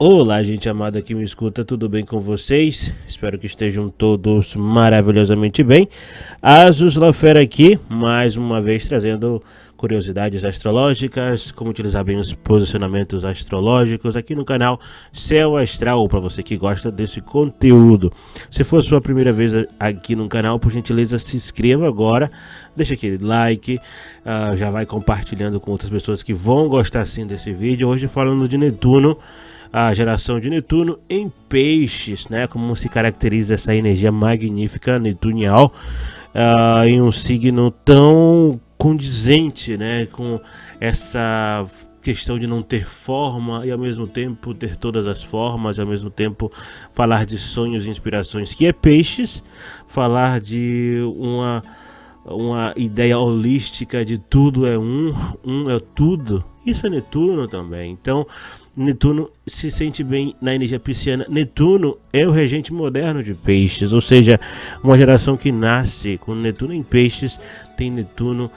Olá, gente amada que me escuta, tudo bem com vocês? Espero que estejam todos maravilhosamente bem. Asus Lafera aqui, mais uma vez trazendo curiosidades astrológicas, como utilizar bem os posicionamentos astrológicos aqui no canal Céu Astral, para você que gosta desse conteúdo. Se for sua primeira vez aqui no canal, por gentileza se inscreva agora, deixa aquele like, já vai compartilhando com outras pessoas que vão gostar sim desse vídeo. Hoje falando de Netuno, a geração de Netuno em peixes, né? Como se caracteriza essa energia magnífica netunial em um signo tão condizente, né? Com essa questão de não ter forma e ao mesmo tempo ter todas as formas, ao mesmo tempo falar de sonhos e inspirações, que é peixes, falar de uma ideia holística de tudo é um é tudo. Isso é Netuno também. Então Netuno se sente bem na energia pisciana. Netuno é o regente moderno de peixes, ou seja, uma geração que nasce com Netuno em peixes, tem Netuno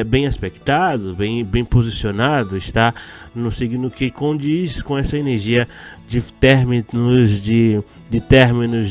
bem aspectado, bem posicionado, está no signo que condiz com essa energia de términos,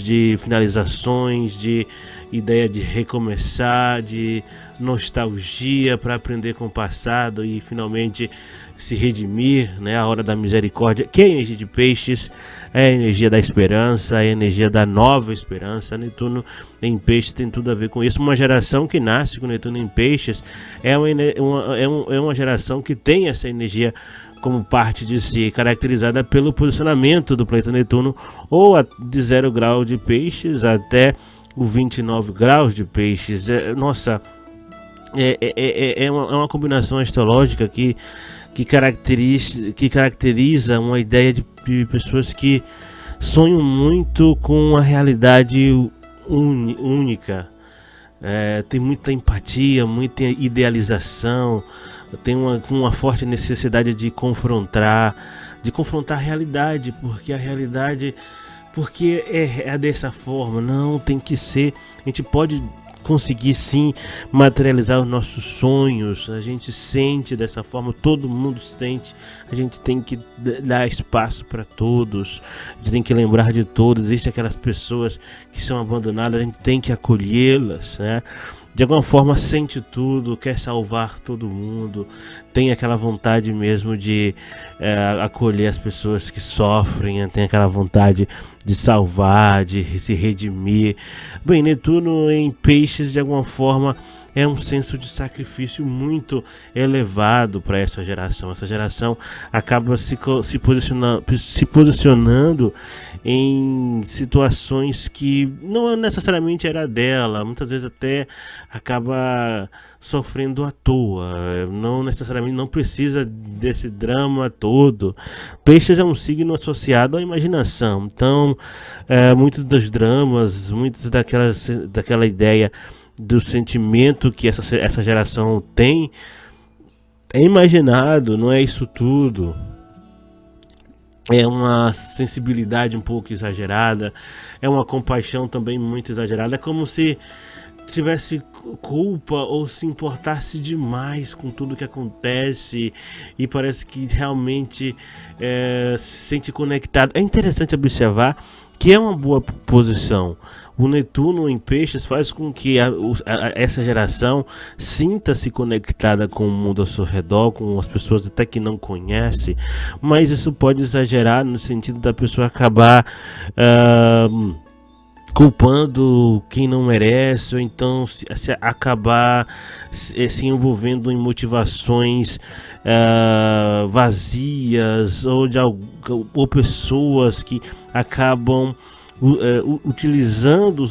de finalizações, de ideia de recomeçar, de nostalgia para aprender com o passado e finalmente se redimir, né? A hora da misericórdia, que é a energia de peixes, é a energia da esperança, é a energia da nova esperança. Netuno em peixes tem tudo a ver com isso. Uma geração que nasce com Netuno em peixes é uma geração que tem essa energia como parte de si, caracterizada pelo posicionamento do planeta Netuno, ou de 0 grau de peixes até o 29 graus de peixes. Nossa, é uma combinação astrológica que caracteriza uma ideia de pessoas que sonham muito com uma realidade única. Tem muita empatia, muita idealização, tem uma forte necessidade de confrontar a realidade, porque é dessa forma, não tem que ser. A gente pode conseguir sim materializar os nossos sonhos, a gente sente dessa forma, todo mundo sente, a gente tem que dar espaço para todos, a gente tem que lembrar de todos. Existem aquelas pessoas que são abandonadas, a gente tem que acolhê-las, né? De alguma forma sente tudo, quer salvar todo mundo, tem aquela vontade mesmo de acolher as pessoas que sofrem, tem aquela vontade de salvar, de se redimir. Bem, Netuno em peixes de alguma forma é um senso de sacrifício muito elevado para essa geração. Essa geração acaba se posicionando em situações que não necessariamente era dela, muitas vezes até acaba sofrendo à toa, não necessariamente, não precisa desse drama todo. Peixes é um signo associado à imaginação, então muitos dos dramas, muitos daquela ideia do sentimento que essa geração tem é imaginado, não é isso tudo. É uma sensibilidade um pouco exagerada, é uma compaixão também muito exagerada, é como se tivesse culpa ou se importasse demais com tudo que acontece e parece que realmente se sente conectado. É interessante observar que é uma boa posição. O Netuno em peixes faz com que essa geração sinta-se conectada com o mundo ao seu redor, com as pessoas até que não conhece, mas isso pode exagerar no sentido da pessoa acabar culpando quem não merece, ou então se acabar se envolvendo em motivações vazias, ou pessoas que acabam utilizando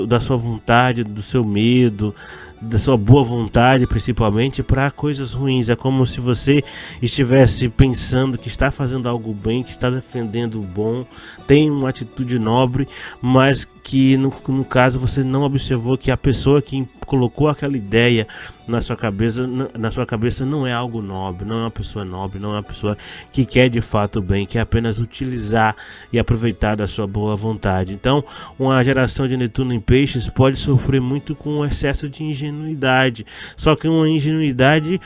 da sua vontade, do seu medo, da sua boa vontade principalmente para coisas ruins. É como se você estivesse pensando que está fazendo algo bem, que está defendendo o bom, tem uma atitude nobre, mas que no caso você não observou que a pessoa que colocou aquela ideia na sua cabeça não é algo nobre, não é uma pessoa nobre, não é uma pessoa que quer de fato o bem, quer apenas utilizar e aproveitar da sua boa vontade. Então, uma geração de Netuno em peixes pode sofrer muito com o excesso de ingenuidade ingenuidade. Só que uma ingenuidade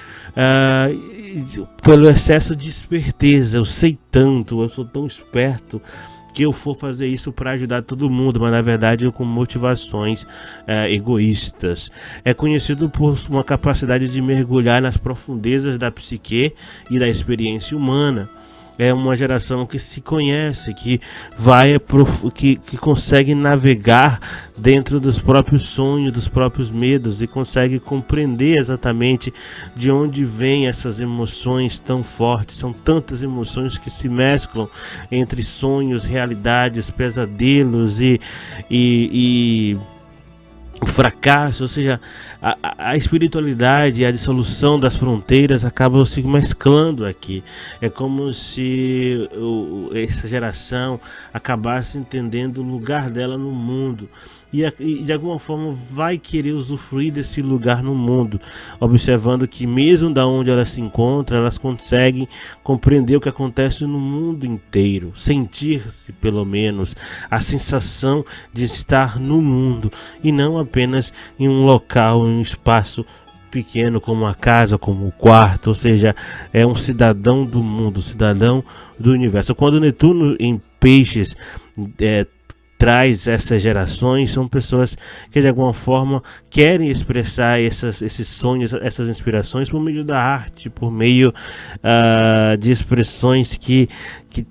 pelo excesso de esperteza. Eu sei tanto, eu sou tão esperto que eu for fazer isso para ajudar todo mundo, mas na verdade com motivações egoístas. É conhecido por uma capacidade de mergulhar nas profundezas da psique e da experiência humana. É uma geração que se conhece, que que consegue navegar dentro dos próprios sonhos, dos próprios medos, e consegue compreender exatamente de onde vêm essas emoções tão fortes. São tantas emoções que se mesclam entre sonhos, realidades, pesadelos e o fracasso, ou seja, a espiritualidade e a dissolução das fronteiras acabam se mesclando aqui. É como se essa geração acabasse entendendo o lugar dela no mundo e de alguma forma vai querer usufruir desse lugar no mundo, observando que mesmo da onde elas se encontram, elas conseguem compreender o que acontece no mundo inteiro, sentir-se pelo menos a sensação de estar no mundo e não apenas em um local, em um espaço pequeno como a casa, como o quarto. Ou seja, é um cidadão do mundo, cidadão do universo. Quando Netuno em Peixes traz essas gerações, são pessoas que de alguma forma querem expressar esses sonhos, essas inspirações por meio da arte, por meio de expressões que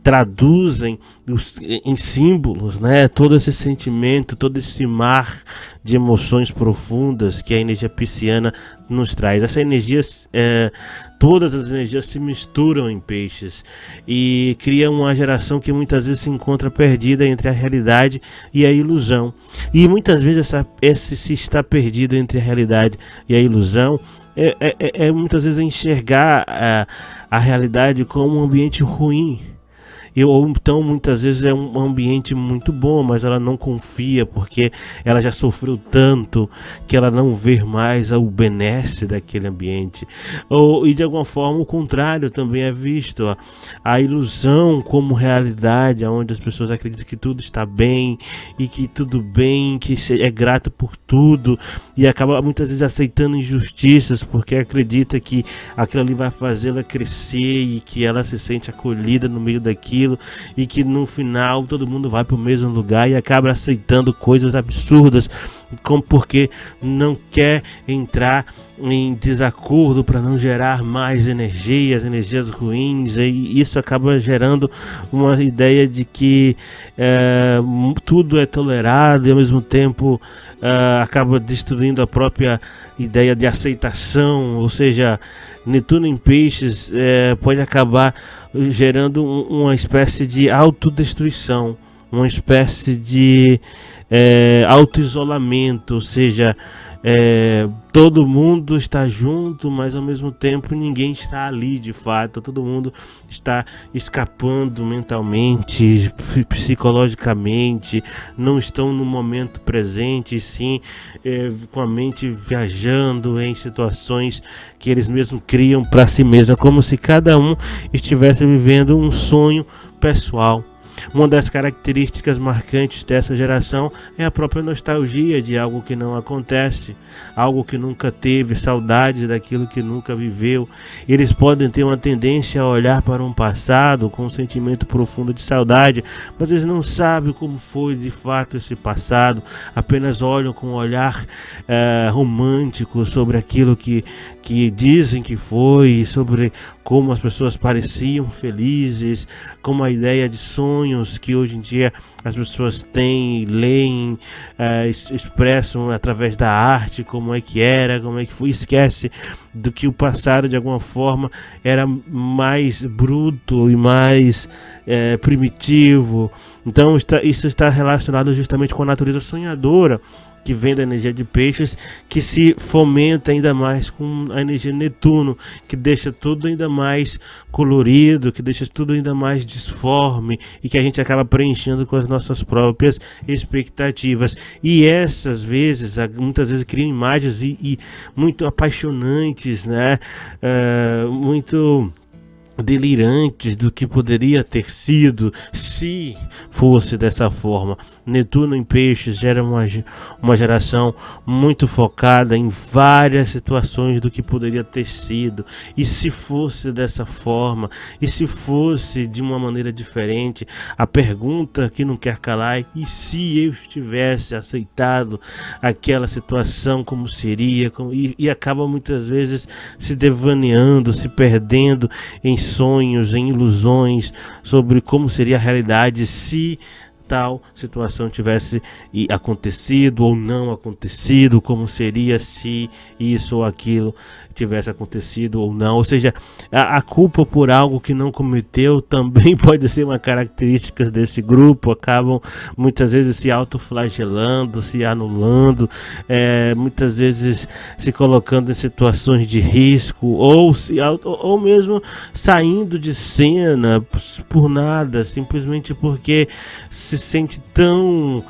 traduzem em símbolos, né, todo esse sentimento, todo esse mar de emoções profundas que a energia pisciana nos traz. Essa energia, todas as energias se misturam em Peixes e cria uma geração que muitas vezes se encontra perdida entre a realidade e a ilusão. E muitas vezes esse se está perdido entre a realidade e a ilusão muitas vezes enxergar a realidade como um ambiente ruim. Ou então muitas vezes é um ambiente muito bom, mas ela não confia porque ela já sofreu tanto que ela não vê mais o benesse daquele ambiente. E de alguma forma o contrário também é visto, a ilusão como realidade, onde as pessoas acreditam que tudo está bem e que tudo bem, que é grato por tudo e acaba muitas vezes aceitando injustiças porque acredita que aquilo ali vai fazê-la crescer e que ela se sente acolhida no meio daquilo. E que no final todo mundo vai para o mesmo lugar e acaba aceitando coisas absurdas, porque não quer entrar em desacordo para não gerar mais energias ruins, e isso acaba gerando uma ideia de que tudo é tolerado e ao mesmo tempo acaba destruindo a própria ideia de aceitação. Ou seja, Netuno em Peixes pode acabar gerando uma espécie de autodestruição, uma espécie de auto-isolamento. Ou seja, todo mundo está junto, mas ao mesmo tempo ninguém está ali de fato. Todo mundo está escapando mentalmente, psicologicamente, não estão no momento presente, sim com a mente viajando em situações que eles mesmos criam para si mesmos. É como se cada um estivesse vivendo um sonho pessoal. Uma das características marcantes dessa geração é a própria nostalgia de algo que não acontece, algo que nunca teve, saudade daquilo que nunca viveu. Eles podem ter uma tendência a olhar para um passado com um sentimento profundo de saudade, mas eles não sabem como foi de fato esse passado, apenas olham com um olhar romântico sobre aquilo que dizem que foi, sobre como as pessoas pareciam felizes, como a ideia de sonhos que hoje em dia as pessoas têm, leem, expressam através da arte, como é que era, como é que foi, esquece do que o passado de alguma forma era mais bruto e mais primitivo. Então isso está relacionado justamente com a natureza sonhadora que vem da energia de Peixes, que se fomenta ainda mais com a energia de Netuno, que deixa tudo ainda mais colorido, que deixa tudo ainda mais disforme e que a gente acaba preenchendo com as nossas próprias expectativas. E essas vezes, muitas vezes criam imagens e muito apaixonantes, né? Muito delirantes do que poderia ter sido se fosse dessa forma. Netuno em Peixes gera uma geração muito focada em várias situações do que poderia ter sido, e se fosse dessa forma, e se fosse de uma maneira diferente. A pergunta que não quer calar é: e se eu tivesse aceitado aquela situação, como seria? E acaba muitas vezes se devaneando, se perdendo em sonhos, em ilusões sobre como seria a realidade se tal situação tivesse acontecido ou não acontecido, como seria se isso ou aquilo tivesse acontecido ou não. Ou seja, a culpa por algo que não cometeu também pode ser uma característica desse grupo. Acabam muitas vezes se autoflagelando, se anulando, muitas vezes se colocando em situações de risco, ou mesmo saindo de cena por nada, simplesmente porque se sente tão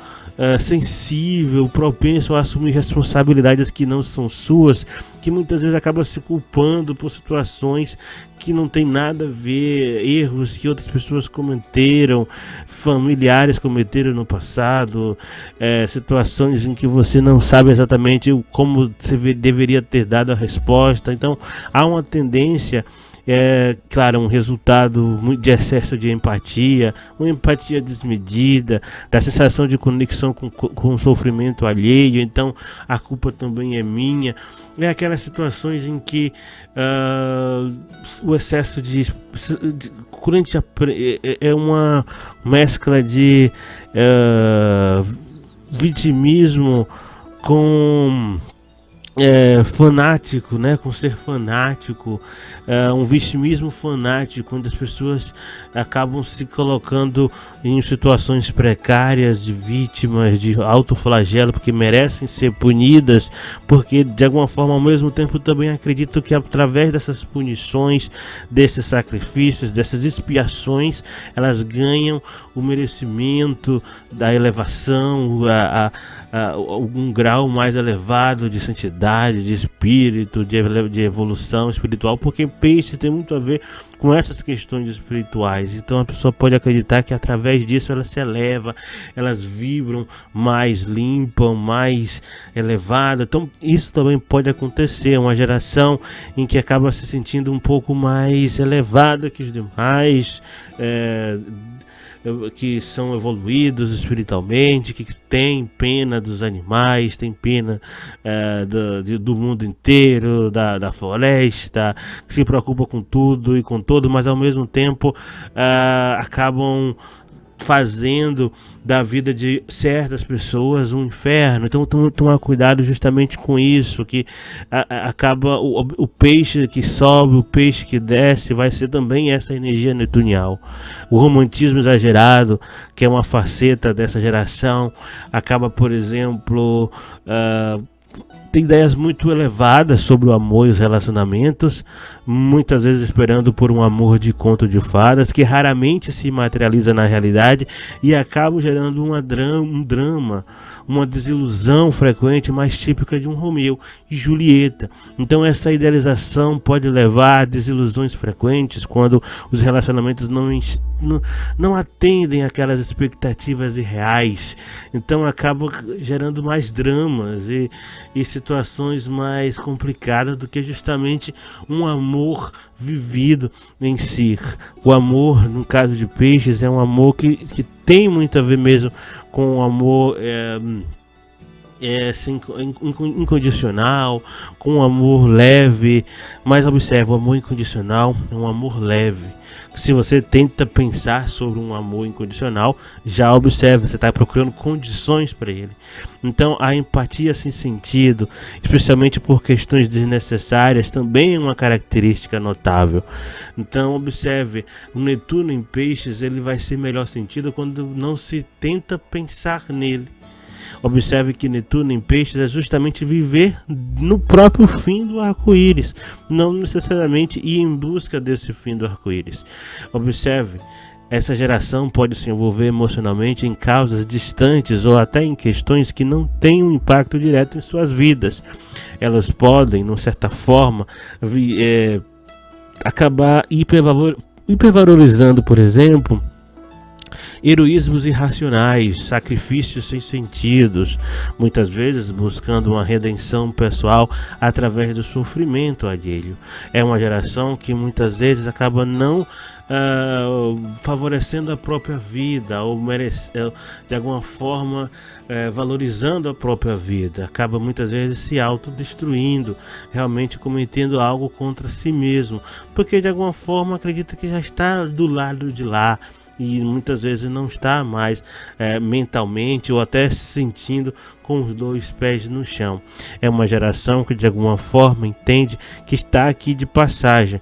sensível, propenso a assumir responsabilidades que não são suas, que muitas vezes acaba se culpando por situações que não tem nada a ver, erros que outras pessoas cometeram, familiares cometeram no passado, situações em que você não sabe exatamente como você deveria ter dado a resposta. Então há uma tendência, claro, um resultado de excesso de empatia, uma empatia desmedida, da sensação de conexão com o sofrimento alheio. Então a culpa também é minha. É aquelas situações em que o excesso é uma mescla de vitimismo com fanático, né? Com ser fanático, um vitimismo fanático, onde as pessoas acabam se colocando em situações precárias de vítimas, de autoflagelo, porque merecem ser punidas, porque de alguma forma ao mesmo tempo também acredito que através dessas punições, desses sacrifícios, dessas expiações, elas ganham o merecimento da elevação, um grau mais elevado de santidade, de espírito, de evolução espiritual, porque Peixes tem muito a ver com essas questões espirituais. Então a pessoa pode acreditar que através disso ela se eleva, elas vibram mais limpa, mais elevada. Então isso também pode acontecer, uma geração em que acaba se sentindo um pouco mais elevada que os demais, que são evoluídos espiritualmente, que tem pena dos animais, tem pena do mundo inteiro, da floresta, que se preocupa com tudo e com todo, mas ao mesmo tempo acabam fazendo da vida de certas pessoas um inferno. Então tomar cuidado justamente com isso, que acaba o peixe que sobe, o peixe que desce, vai ser também essa energia netunial. O romantismo exagerado, que é uma faceta dessa geração, acaba, por exemplo, tem ideias muito elevadas sobre o amor e os relacionamentos, muitas vezes esperando por um amor de conto de fadas, que raramente se materializa na realidade e acaba gerando um drama, uma desilusão frequente, mais típica de um Romeu e Julieta. Então essa idealização pode levar a desilusões frequentes quando os relacionamentos não atendem aquelas expectativas irreais. Então acaba gerando mais dramas e situações mais complicadas do que justamente um amor vivido em si. O amor, no caso de Peixes, é um amor que tem muito a ver mesmo com o amor incondicional, com um amor leve. Mas observe, o amor incondicional é um amor leve. Se você tenta pensar sobre um amor incondicional, já observe, você está procurando condições para ele. Então a empatia sem sentido, especialmente por questões desnecessárias, também é uma característica notável. Então observe, o Netuno em Peixes ele vai ser melhor sentido quando não se tenta pensar nele. Observe que Netuno em Peixes é justamente viver no próprio fim do arco-íris, não necessariamente ir em busca desse fim do arco-íris. Observe, essa geração pode se envolver emocionalmente em causas distantes ou até em questões que não têm um impacto direto em suas vidas. Elas podem, de certa forma, acabar hipervalorizando, por exemplo, heroísmos irracionais, sacrifícios sem sentidos, muitas vezes buscando uma redenção pessoal através do sofrimento alheio. É uma geração que muitas vezes acaba não favorecendo a própria vida ou de alguma forma valorizando a própria vida, acaba muitas vezes se autodestruindo, realmente cometendo algo contra si mesmo, porque de alguma forma acredita que já está do lado de lá e muitas vezes não está mais mentalmente ou até se sentindo com os dois pés no chão. É uma geração que de alguma forma entende que está aqui de passagem.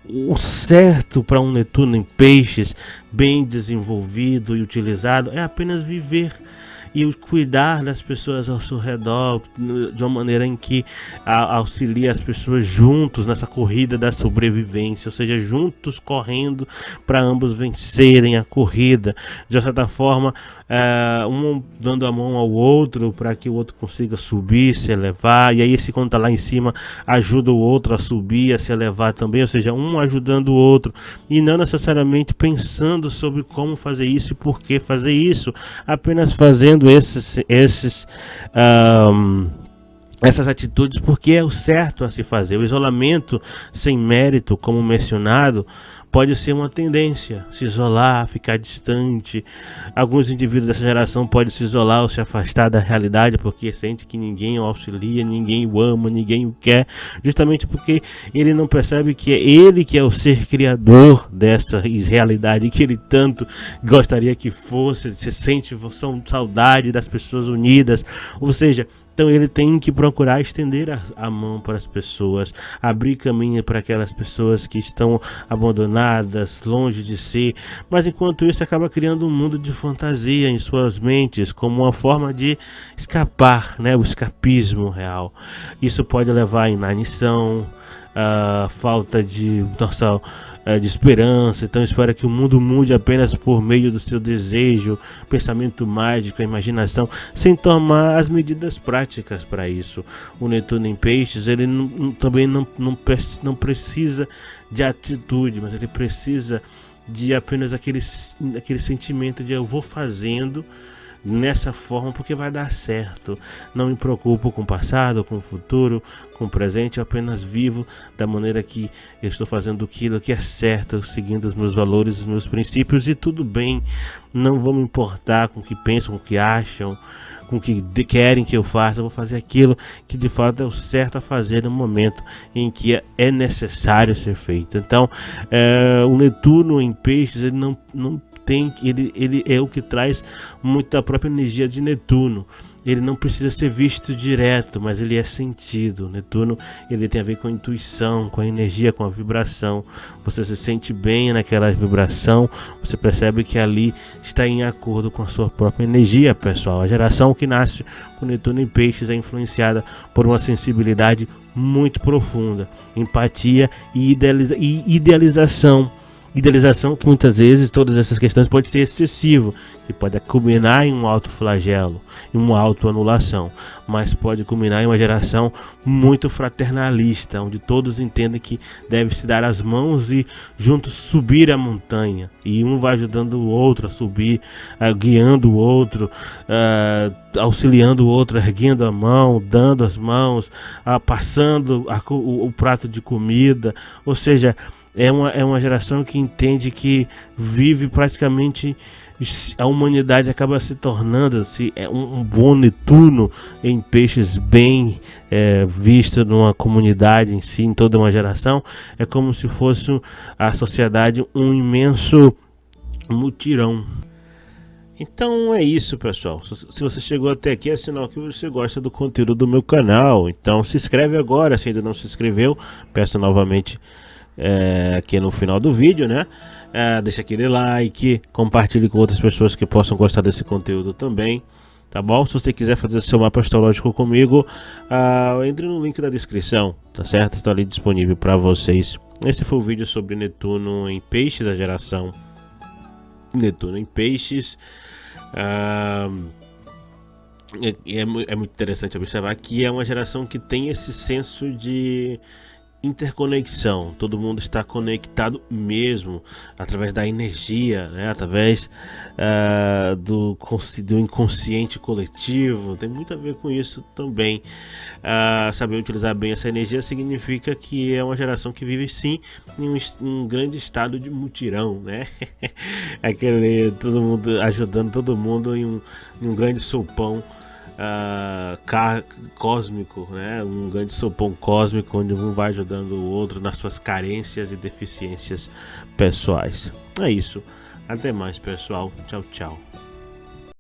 O certo para um Netuno em Peixes, bem desenvolvido e utilizado, é apenas viver e cuidar das pessoas ao seu redor de uma maneira em que auxilia as pessoas juntos nessa corrida da sobrevivência, ou seja, juntos correndo para ambos vencerem a corrida, de certa forma, um dando a mão ao outro para que o outro consiga subir, se elevar, e aí esse quando está lá em cima ajuda o outro a subir, a se elevar também, ou seja, um ajudando o outro e não necessariamente pensando sobre como fazer isso e por que fazer isso, apenas fazendo essas atitudes porque é o certo a se fazer. O isolamento sem mérito, como mencionado, pode ser uma tendência, se isolar, ficar distante. Alguns indivíduos dessa geração podem se isolar ou se afastar da realidade porque sente que ninguém o auxilia, ninguém o ama, ninguém o quer, justamente porque ele não percebe que é ele que é o ser criador dessa realidade que ele tanto gostaria que fosse. Se sente saudade das pessoas unidas, ou seja, então ele tem que procurar estender a mão para as pessoas, abrir caminho para aquelas pessoas que estão abandonadas, longe de si, mas enquanto isso acaba criando um mundo de fantasia em suas mentes, como uma forma de escapar, né? O escapismo real. Isso pode levar à inanição, a falta de de esperança. Então espera que o mundo mude apenas por meio do seu desejo, pensamento mágico, imaginação, sem tomar as medidas práticas para isso. O Netuno em Peixes, ele também não precisa de atitude, mas ele precisa de apenas aquele sentimento de eu vou fazendo nessa forma porque vai dar certo. Não me preocupo com o passado, com o futuro, com o presente. Eu apenas vivo da maneira que eu estou fazendo aquilo que é certo, seguindo os meus valores, os meus princípios, e tudo bem. Não vou me importar com o que pensam, com o que acham, com o que querem que eu faça. Eu vou fazer aquilo que de fato é o certo a fazer no momento em que é necessário ser feito. Então o Netuno em Peixes, ele não ele é o que traz muita própria energia de Netuno. Ele não precisa ser visto direto, mas ele é sentido. Netuno, ele tem a ver com a intuição, com a energia, com a vibração. Você se sente bem naquela vibração, você percebe que ali está em acordo com a sua própria energia, pessoal. A geração que nasce com Netuno em Peixes é influenciada por uma sensibilidade muito profunda, empatia e idealização. Idealização que muitas vezes todas essas questões pode ser excessivo, que pode culminar em um autoflagelo, em uma autoanulação, mas pode culminar em uma geração muito fraternalista, onde todos entendem que deve se dar as mãos e juntos subir a montanha, e um vai ajudando o outro a subir, guiando o outro, auxiliando o outro, erguendo a mão, dando as mãos, passando o prato de comida, ou seja, é uma geração que entende que vive praticamente, a humanidade acaba se tornando um bom Netuno em Peixes, bem visto numa comunidade em si, em toda uma geração. É como se fosse a sociedade um imenso mutirão. Então é isso, pessoal. Se você chegou até aqui, é sinal que você gosta do conteúdo do meu canal. Então se inscreve agora, se ainda não se inscreveu. Peço novamente aqui no final do vídeo, né? Deixa aquele like, compartilhe com outras pessoas que possam gostar desse conteúdo também, tá bom? Se você quiser fazer seu mapa astrológico comigo, entre no link da descrição, tá certo? Está ali disponível para vocês. Esse foi o vídeo sobre Netuno em Peixes, a geração Netuno em Peixes. É muito interessante observar que é uma geração que tem esse senso de interconexão, todo mundo está conectado mesmo, através da energia, né? Através do inconsciente coletivo, tem muito a ver com isso também. Saber utilizar bem essa energia significa que é uma geração que vive sim em um grande estado de mutirão, né? Todo mundo ajudando todo mundo em um grande sopão cósmico, né? Um grande sopão cósmico onde um vai ajudando o outro nas suas carências e deficiências pessoais. É isso. Até mais, pessoal. Tchau, tchau.